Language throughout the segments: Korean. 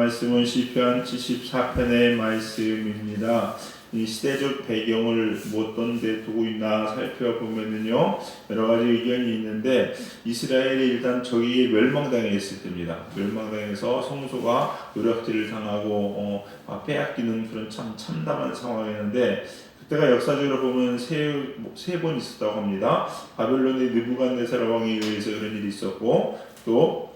말씀은 시편 74편의 말씀입니다. 이 시대적 배경을 어떤 데 두고 있나 살펴보면요, 여러 가지 의견이 있는데 이스라엘이 일단 적에게 멸망당했을 때입니다. 멸망당해서 성소가 노략질을 당하고 빼앗기는 그런 참 참담한 상황이었는데, 그때가 역사적으로 보면 세 번 있었다고 합니다. 바벨론의 느부갓네살 왕에 의해서 그런 일이 있었고, 또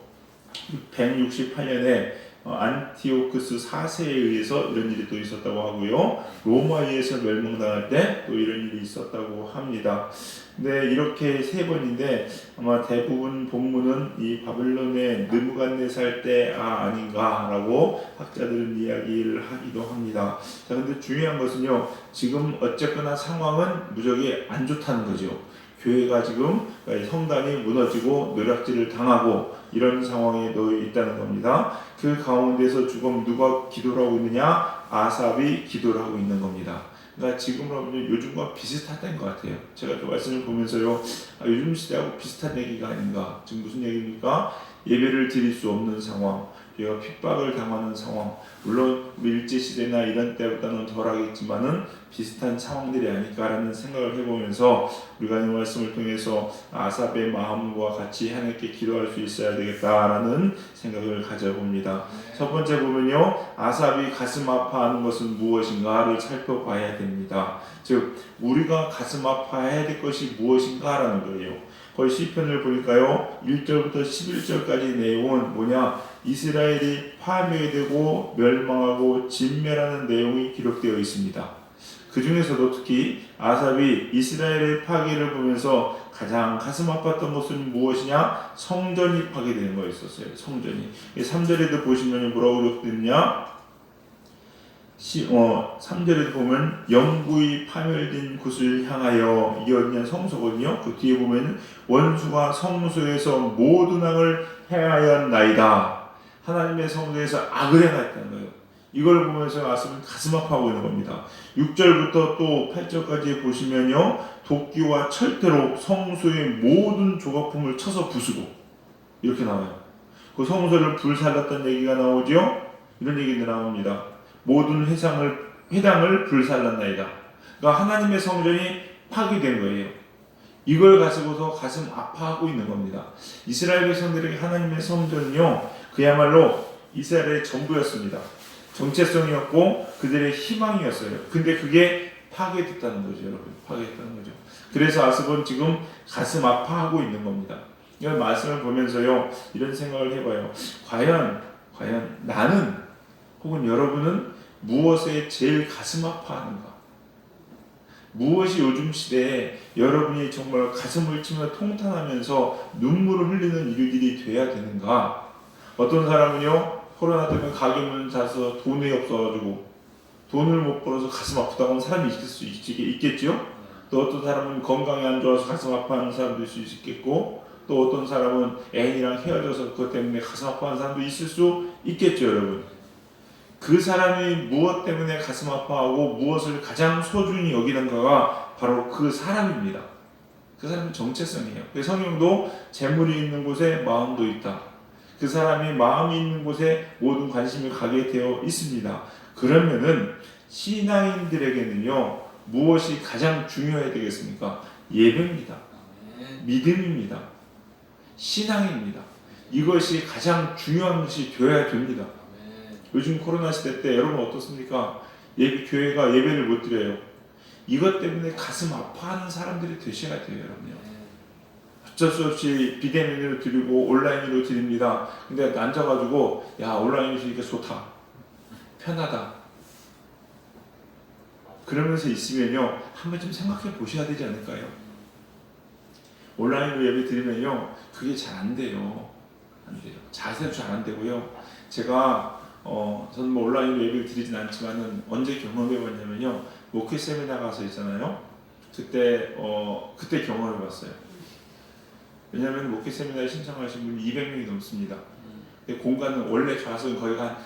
168년에 안티오쿠스 4세에 의해서 이런 일이 또 있었다고 하고요. 로마에 의해서 멸망당할 때 또 이런 일이 있었다고 합니다. 근데 이렇게 세 번인데 아마 대부분 본문은 이 바벨론의 느부갓네살 때 아닌가라고 학자들은 이야기를 하기도 합니다. 자, 근데 중요한 것은요, 지금 어쨌거나 상황은 무적이 안 좋다는 거죠. 교회가 지금 성단이 무너지고 노략질을 당하고 이런 상황에 놓여 있다는 겁니다. 그 가운데서 지금 누가 기도를 하고 있느냐? 아삽이 기도를 하고 있는 겁니다. 그러니까 지금으로 보면 요즘과 비슷하다는 것 같아요. 제가 그 말씀을 보면서요, 요즘 시대하고 비슷한 얘기가 아닌가. 지금 무슨 얘기입니까? 예배를 드릴 수 없는 상황, 우리가 핍박을 당하는 상황, 물론 일제시대나 이런 때보다는 덜하겠지만은 비슷한 상황들이 아닐까라는 생각을 해보면서 우리가 이 말씀을 통해서 아삽의 마음과 같이 하나님께 기도할 수 있어야 되겠다라는 생각을 가져봅니다. 첫 번째 보면요, 아삽이 가슴 아파하는 것은 무엇인가를 살펴봐야 됩니다. 즉 우리가 가슴 아파해야 될 것이 무엇인가라는 거예요. 거의 시편을 보니까요, 1절부터 11절까지 내용은 뭐냐? 이스라엘이 파멸되고 멸망하고 진멸하는 내용이 기록되어 있습니다. 그 중에서도 특히 아삽이 이스라엘의 파괴를 보면서 가장 가슴 아팠던 것은 무엇이냐? 성전이 파괴되는 거였었어요. 성전이. 3절에도 보시면 뭐라고 기록되느냐? 3절에 보면 영구히 파멸된 곳을 향하여, 이어진 성소거든요. 그 뒤에 보면 원수가 성소에서 모든 악을 행하였나이다. 하나님의 성소에서 악을 행했다는 거예요. 이걸 보면서 아삽은 가슴 아파하고 있는 겁니다. 6절부터 또 8절까지 보시면요, 도끼와 철퇴로 성소의 모든 조각품을 쳐서 부수고 이렇게 나와요. 그 성소를 불살랐다는 얘기가 나오죠. 이런 얘기가 나옵니다. 모든 회당을 불살랐나이다. 그러니까 하나님의 성전이 파괴된 거예요. 이걸 가지고서 가슴 아파하고 있는 겁니다. 이스라엘 백성들에게 하나님의 성전은요, 그야말로 이스라엘의 전부였습니다. 정체성이었고 그들의 희망이었어요. 근데 그게 파괴됐다는 거죠, 여러분. 파괴됐다는 거죠. 그래서 아삽은 지금 가슴 아파하고 있는 겁니다. 이 말씀을 보면서요, 이런 생각을 해봐요. 과연 나는 혹은 여러분은 무엇에 제일 가슴 아파하는가? 무엇이 요즘 시대에 여러분이 정말 가슴을 치며 통탄하면서 눈물을 흘리는 일들이 돼야 되는가? 어떤 사람은요, 코로나 때문에 가게 문 닫아서 돈이 없어가지고 돈을 못 벌어서 가슴 아프다고 하는 사람이 있을 수 있겠죠? 또 어떤 사람은 건강이 안 좋아서 가슴 아파하는 사람도 있을 수 있겠고, 또 어떤 사람은 애인이랑 헤어져서 그것 때문에 가슴 아파하는 사람도 있을 수 있겠죠, 여러분. 그 사람이 무엇 때문에 가슴 아파하고 무엇을 가장 소중히 여기는가가 바로 그 사람입니다. 그 사람의 정체성이에요. 성경도 재물이 있는 곳에 마음도 있다. 그 사람이 마음이 있는 곳에 모든 관심을 가게 되어 있습니다. 그러면은 신앙인들에게는요, 무엇이 가장 중요해야 되겠습니까? 예배입니다. 믿음입니다. 신앙입니다. 이것이 가장 중요한 것이 되어야 됩니다. 요즘 코로나 시대 때 여러분 어떻습니까? 교회가 예배를 못 드려요. 이것 때문에 가슴 아파하는 사람들이 되셔야 돼요, 여러분요. 어쩔 수 없이 비대면으로 드리고 온라인으로 드립니다. 근데 앉아가지고, 야, 온라인으로 드리니까 좋다, 편하다, 그러면서 있으면요, 한번 좀 생각해 보셔야 되지 않을까요? 온라인으로 예배 드리면요, 그게 잘 안 돼요. 안 돼요. 자세도 잘 안 되고요. 제가 저는 뭐 온라인으로 예배를 드리진 않지만은 언제 경험해봤냐면요, 목회 세미나 가서 있잖아요. 그때 경험해봤어요. 왜냐하면 목회 세미나에 신청하신 분이 200명이 넘습니다. 근데 공간은 원래 좌석은 거의 한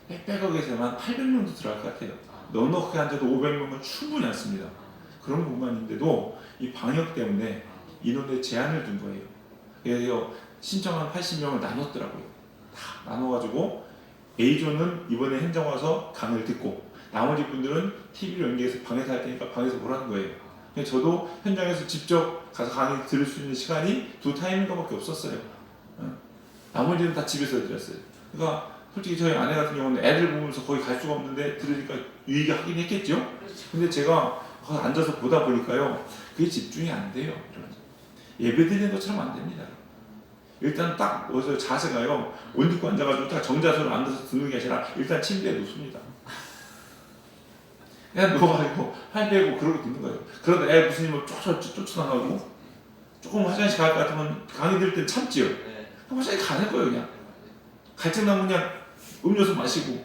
백백억에서만 800명도 들어갈 것 같아요. 넉넉하게 앉아도 500명은 충분히 앉습니다. 그런 공간인데도 이 방역 때문에 인원에 제한을 둔 거예요. 그래서 신청한 80명을 나눴더라고요. 다 나눠가지고 A조는 이번에 현장 와서 강의를 듣고 나머지 분들은 TV를 연계해서 방에서 할 테니까 방에서 보라는 거예요. 근데 저도 현장에서 직접 가서 강의 들을 수 있는 시간이 두 타이밍밖에 없었어요. 나머지는 다 집에서 들었어요. 그러니까 솔직히 저희 아내 같은 경우는 애들 보면서 거기 갈 수가 없는데 들으니까 유익이 하긴 했겠죠. 근데 제가 거기 앉아서 보다 보니까요, 그게 집중이 안 돼요. 예배 드리는 것처럼 안 됩니다. 일단 딱 어디서 자세가요, 옷 입고 앉아가지고 딱 정자세로 앉아서 듣는 게 아니라 일단 침대에 눕습니다. 그냥 누워가지고 팔 대고 그러고 듣는 거예요. 그러다 애 무슨 뭐 쫓아나가고 조금 화장실 갈 것 같으면 강의 들을 땐 참지요. 화장실 가는 거예요. 그냥 갈증 나면 그냥 음료수 마시고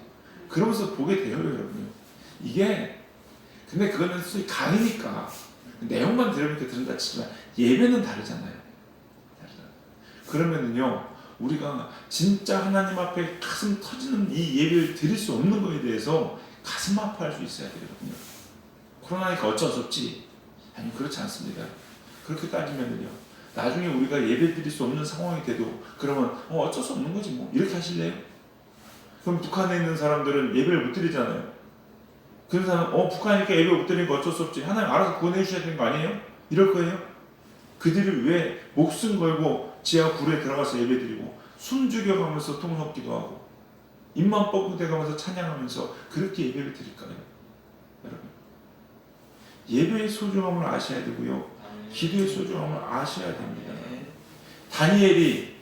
그러면서 보게 돼요, 여러분요. 이게 근데 그거는 소위 강의니까 내용만 들으니까 들은다 치지만 예배는 다르잖아요. 그러면은요, 우리가 진짜 하나님 앞에 가슴 터지는 이 예배를 드릴 수 없는 거에 대해서 가슴 아파할 수 있어야 되거든요. 코로나니까 어쩔 수 없지. 아니, 그렇지 않습니다. 그렇게 따지면은요, 나중에 우리가 예배 드릴 수 없는 상황이 돼도 그러면 어쩔 수 없는 거지 뭐, 이렇게 하실래요? 그럼 북한에 있는 사람들은 예배를 못 드리잖아요. 그런 사람은 북한이니까 예배 못 드리는 거 어쩔 수 없지, 하나님 알아서 구원해 주셔야 되는 거 아니에요? 이럴 거예요? 그들을 왜 목숨 걸고 지하 굴에 들어가서 예배 드리고 숨 죽여가면서 통성기도 하고 입만 뻐근대가면서 찬양하면서 그렇게 예배를 드릴까요? 여러분, 예배의 소중함을 아셔야 되고요, 기도의 소중함을 아셔야 됩니다. 다니엘이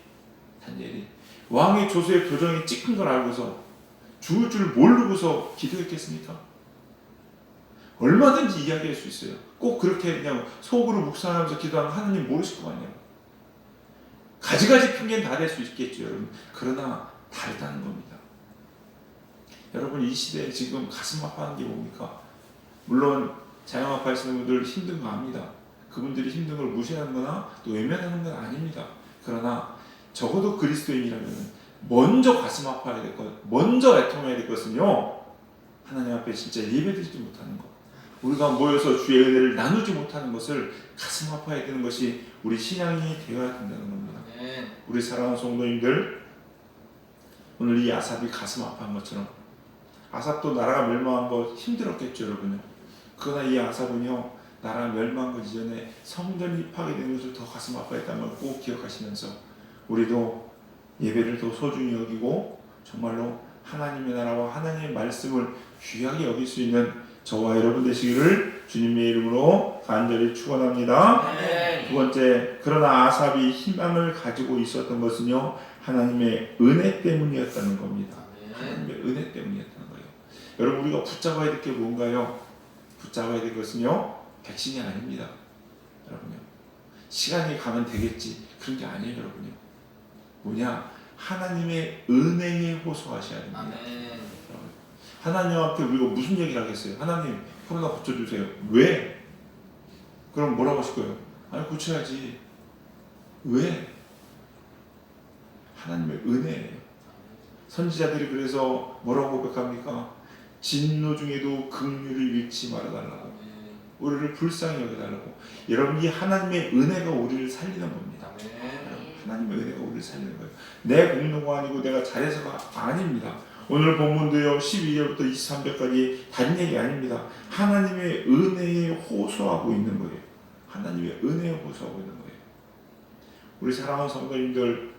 왕의 조서의 표정이 찍힌 걸 알고서 죽을 줄 모르고서 기도했겠습니까? 얼마든지 이야기할 수 있어요. 꼭 그렇게 그냥 속으로 묵상하면서 기도하면 하나님 모르실 거 아니에요. 가지가지 핑계는 다 될 수 있겠죠, 여러분. 그러나 다르다는 겁니다. 여러분, 이 시대에 지금 가슴 아파하는 게 뭡니까? 물론 자영 아파하시는 분들 힘든 거 압니다. 그분들이 힘든 걸 무시하는 거나 또 외면하는 건 아닙니다. 그러나 적어도 그리스도인이라면 먼저 가슴 아파야 될 것, 먼저 애통해야 될 것은요, 하나님 앞에 진짜 예배드리지 못하는 것, 우리가 모여서 주의 은혜를 나누지 못하는 것을 가슴 아파야 되는 것이 우리 신앙이 되어야 된다는 겁니다. 우리 사랑하는 성도님들, 오늘 이 아삽이 가슴 아파한 것처럼, 아삽도 나라가 멸망한 거 힘들었겠죠, 여러분요. 그러나 이 아삽은요, 나라가 멸망한 것 이전에 성전이 파괴되는 것을 더 가슴 아파했다는 걸 꼭 기억하시면서 우리도 예배를 더 소중히 여기고 정말로 하나님의 나라와 하나님의 말씀을 귀하게 여길 수 있는 저와 여러분 되시기를 주님의 이름으로 간절히 축원합니다. 두 번째, 그러나 아삽이 희망을 가지고 있었던 것은요, 하나님의 은혜 때문이었다는 겁니다. 하나님의 은혜 때문이었다는 거예요. 여러분, 우리가 붙잡아야 될 게 뭔가요? 붙잡아야 될 것은요, 백신이 아닙니다. 여러분요, 시간이 가면 되겠지, 그런 게 아니에요. 여러분요, 뭐냐? 하나님의 은혜에 호소하셔야 됩니다. 하나님 앞에 우리가 무슨 얘기를 하겠어요? 하나님, 코로나 고쳐주세요. 왜? 그럼 뭐라고 하실 거예요? 아니, 고쳐야지. 왜? 하나님의 은혜예요. 선지자들이 그래서 뭐라고 고백합니까? 진노 중에도 긍휼을 잃지 말아달라고, 우리를 불쌍히 여겨달라고. 여러분, 이 하나님의 은혜가 우리를 살리는 겁니다. 하나님의 은혜가 우리를 살리는 거예요. 내 공로가 아니고 내가 잘해서가 아닙니다. 오늘 본문도요, 12절부터 23절까지 다른 얘기 아닙니다. 하나님의 은혜에 호소하고 있는 거예요. 하나님의 은혜에 호소하고 있는 거예요. 우리 사랑하는 성도님들,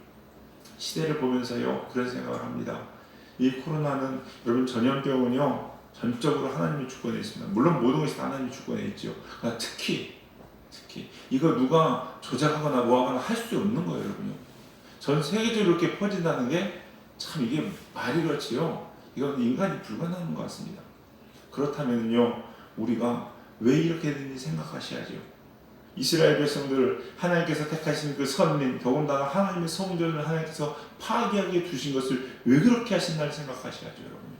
시대를 보면서요, 그런 생각을 합니다. 이 코로나는, 여러분, 전염병은요, 전적으로 하나님의 주권에 있습니다. 물론 모든 것이 다 하나님의 주권에 있죠. 그러나 특히 이거 누가 조작하거나 뭐하거나 할 수 없는 거예요, 여러분요. 전 세계적으로 이렇게 퍼진다는 게 참 이게 말이 그렇지요. 이건 인간이 불가능한 것 같습니다. 그렇다면요, 우리가 왜 이렇게 되는지 생각하셔야죠. 이스라엘 백성들을 하나님께서 택하신 그 선민, 더군다나 하나님의 성전을 하나님께서 파괴하게 두신 것을 왜 그렇게 하신다를 생각하셔야죠, 여러분.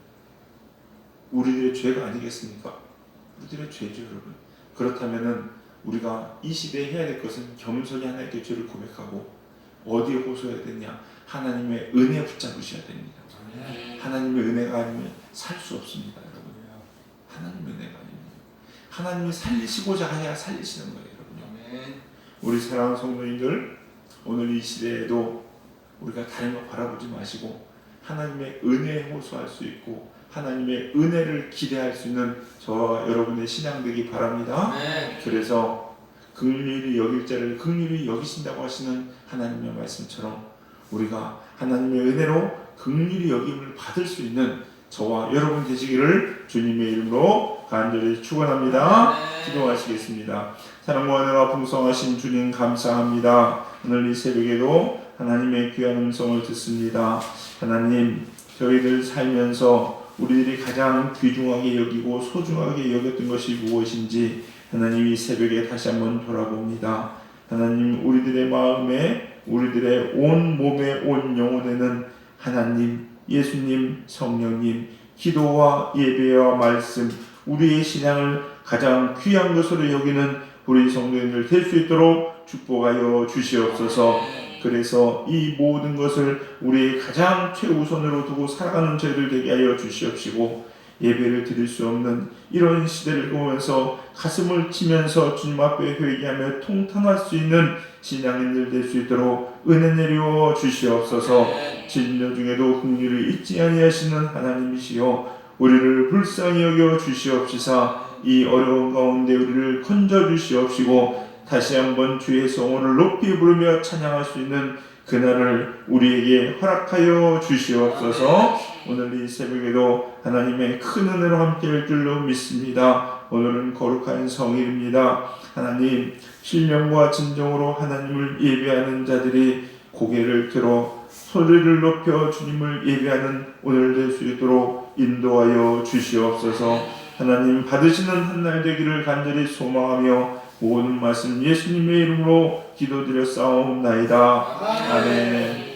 우리들의 죄가 아니겠습니까? 우리들의 죄죠, 여러분. 그렇다면은 우리가 이 시대에 해야 될 것은 겸손히 하나님께 죄를 고백하고 어디에 호소해야 되냐? 하나님의 은혜 붙잡으셔야 됩니다. 하나님의 은혜가 아니면 살 수 없습니다, 여러분. 하나님의 은혜가 아니면 하나님이 살리시고자 해야 살리시는 거예요, 여러분요. 우리 사랑하는 성도님들, 오늘 이 시대에도 우리가 다른 거 바라보지 마시고 하나님의 은혜에 호소할 수 있고 하나님의 은혜를 기대할 수 있는 저와 여러분의 신앙 되기 바랍니다. 그래서 긍휼히 여길 자를 긍휼히 여기신다고 하시는 하나님의 말씀처럼 우리가 하나님의 은혜로 긍휼히 여김을 받을 수 있는 저와 여러분 되시기를 주님의 이름으로 간절히 축원합니다. 기도하시겠습니다. 사랑과 은혜가 풍성하신 주님 감사합니다. 오늘 이 새벽에도 하나님의 귀한 음성을 듣습니다. 하나님, 저희들 살면서 우리들이 가장 귀중하게 여기고 소중하게 여겼던 것이 무엇인지 하나님 이 새벽에 다시 한번 돌아봅니다. 하나님, 우리들의 마음에, 우리들의 온 몸에, 온 영혼에는 하나님, 예수님, 성령님, 기도와 예배와 말씀, 우리의 신앙을 가장 귀한 것으로 여기는 우리 성도님들 될 수 있도록 축복하여 주시옵소서. 그래서 이 모든 것을 우리의 가장 최우선으로 두고 살아가는 저희들 되게 하여 주시옵시고, 예배를 드릴 수 없는 이런 시대를 보면서 가슴을 치면서 주님 앞에 회개하며 통탄할 수 있는 신앙인들 될 수 있도록 은혜 내려 주시옵소서. 진노 중에도 긍휼을 잊지 아니하시는 하나님이시여, 우리를 불쌍히 여겨 주시옵시사 이 어려운 가운데 우리를 건져 주시옵시고 다시 한번 주의 성호를 높이 부르며 찬양할 수 있는 그날을 우리에게 허락하여 주시옵소서. 오늘 이 새벽에도 하나님의 큰 은혜로 함께 할 줄로 믿습니다. 오늘은 거룩한 성일입니다. 하나님, 신령과 진정으로 하나님을 예배하는 자들이 고개를 들어 소리를 높여 주님을 예배하는 오늘 될 수 있도록 인도하여 주시옵소서. 하나님, 받으시는 한날 되기를 간절히 소망하며 모든 말씀 예수님의 이름으로 기도드려 싸움나이다. 아멘.